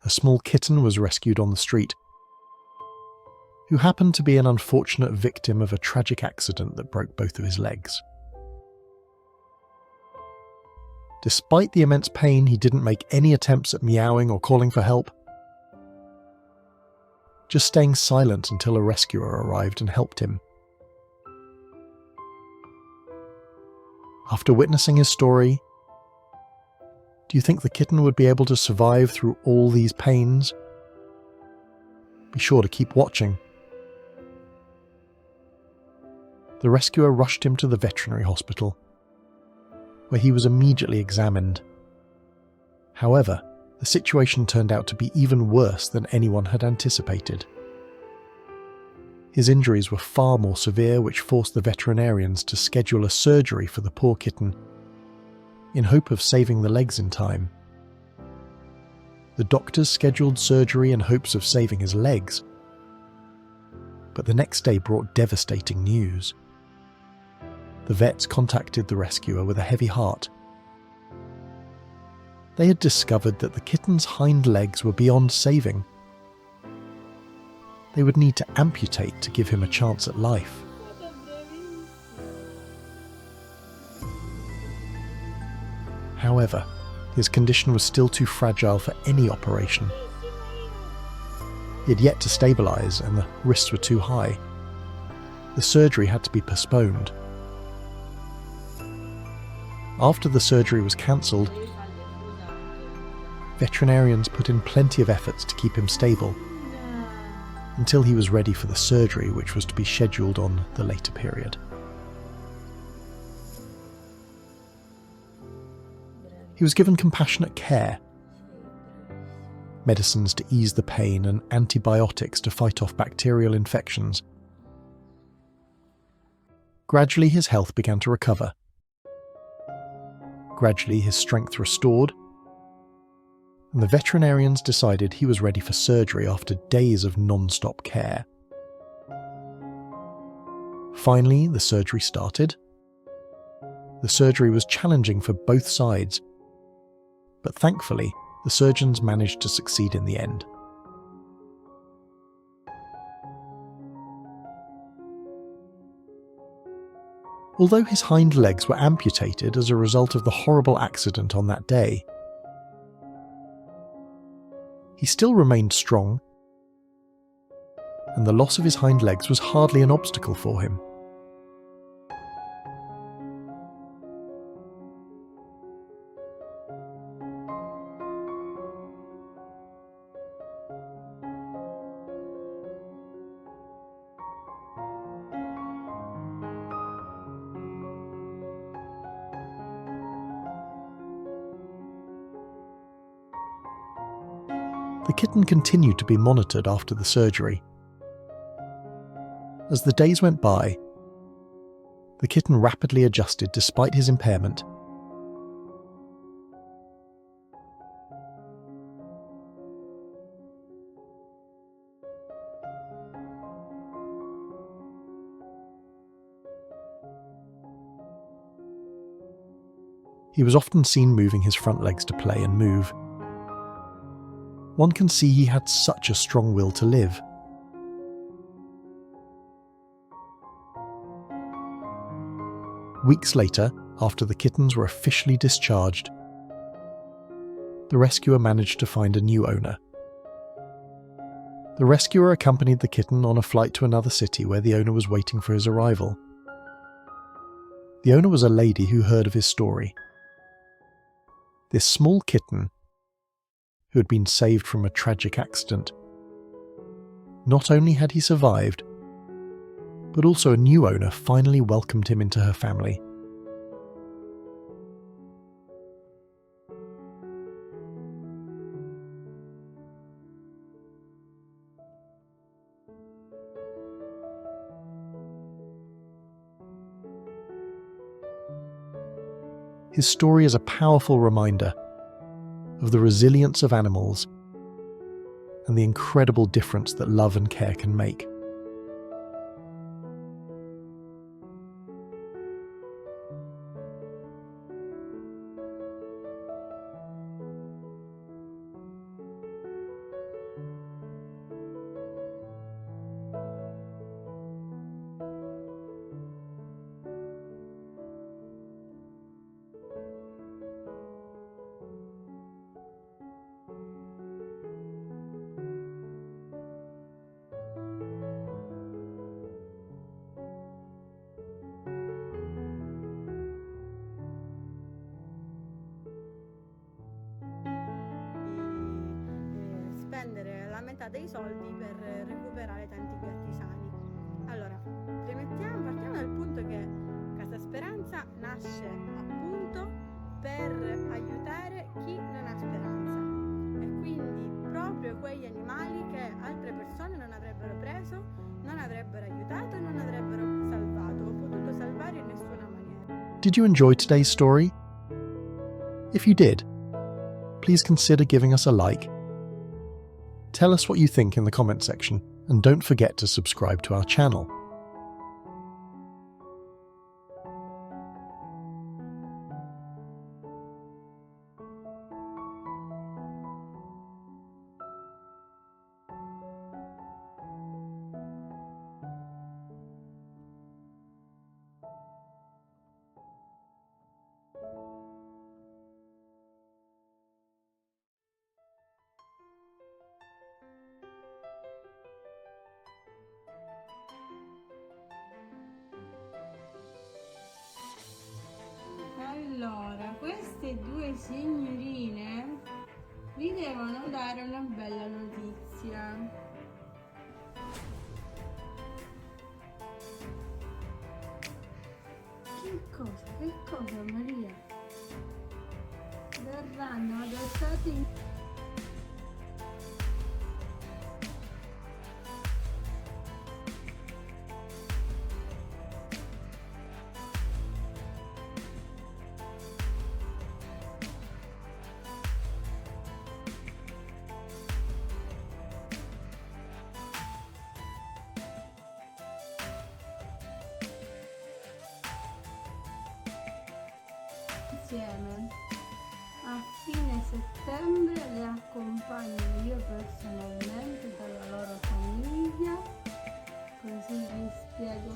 a small kitten was rescued on the street, who happened to be an unfortunate victim of a tragic accident that broke both of his legs. Despite the immense pain, he didn't make any attempts at meowing or calling for help, just staying silent until a rescuer arrived and helped him. After witnessing his story, do you think the kitten would be able to survive through all these pains? Be sure to keep watching. The rescuer rushed him to the veterinary hospital, where he was immediately examined. However, the situation turned out to be even worse than anyone had anticipated. His injuries were far more severe, which forced the veterinarians to schedule a surgery for the poor kitten, in hope of saving the legs in time. The doctors scheduled surgery in hopes of saving his legs, but the next day brought devastating news. The vets contacted the rescuer with a heavy heart. They had discovered that the kitten's hind legs were beyond saving. They would need to amputate to give him a chance at life. However, his condition was still too fragile for any operation. He had yet to stabilise and the risks were too high. The surgery had to be postponed. After the surgery was cancelled, veterinarians put in plenty of efforts to keep him stable, until he was ready for the surgery, which was to be scheduled on the later period. He was given compassionate care, medicines to ease the pain and antibiotics to fight off bacterial infections. Gradually his health began to recover. Gradually his strength restored, and the veterinarians decided he was ready for surgery after days of non-stop care. Finally, the surgery started. The surgery was challenging for both sides, but thankfully, the surgeons managed to succeed in the end. Although his hind legs were amputated as a result of the horrible accident on that day, he still remained strong, and the loss of his hind legs was hardly an obstacle for him. The kitten continued to be monitored after the surgery. As the days went by, the kitten rapidly adjusted despite his impairment. He was often seen moving his front legs to play and move. One can see he had such a strong will to live. Weeks later, after the kittens were officially discharged, the rescuer managed to find a new owner. The rescuer accompanied the kitten on a flight to another city where the owner was waiting for his arrival. The owner was a lady who heard of his story. This small kitten, who had been saved from a tragic accident. Not only had he survived, but also a new owner finally welcomed him into her family. His story is a powerful reminder of the resilience of animals and the incredible difference that love and care can make. metà dei soldi per recuperare tanti gatti sani. Allora, partiamo dal punto che Casa Speranza nasce appunto per aiutare chi non ha speranza, e quindi proprio quegli animali che altre persone non avrebbero preso, non avrebbero aiutato e non avrebbero salvato o potuto salvare in nessuna maniera. Did you enjoy today's story? If you did, please consider giving us a like. Tell us what you think in the comment section, and don't forget to subscribe to our channel. Allora, queste due signorine vi devono dare una bella notizia. Che cosa Maria? Verranno adottati insieme. A fine settembre le accompagno io personalmente dalla loro famiglia, così vi spiego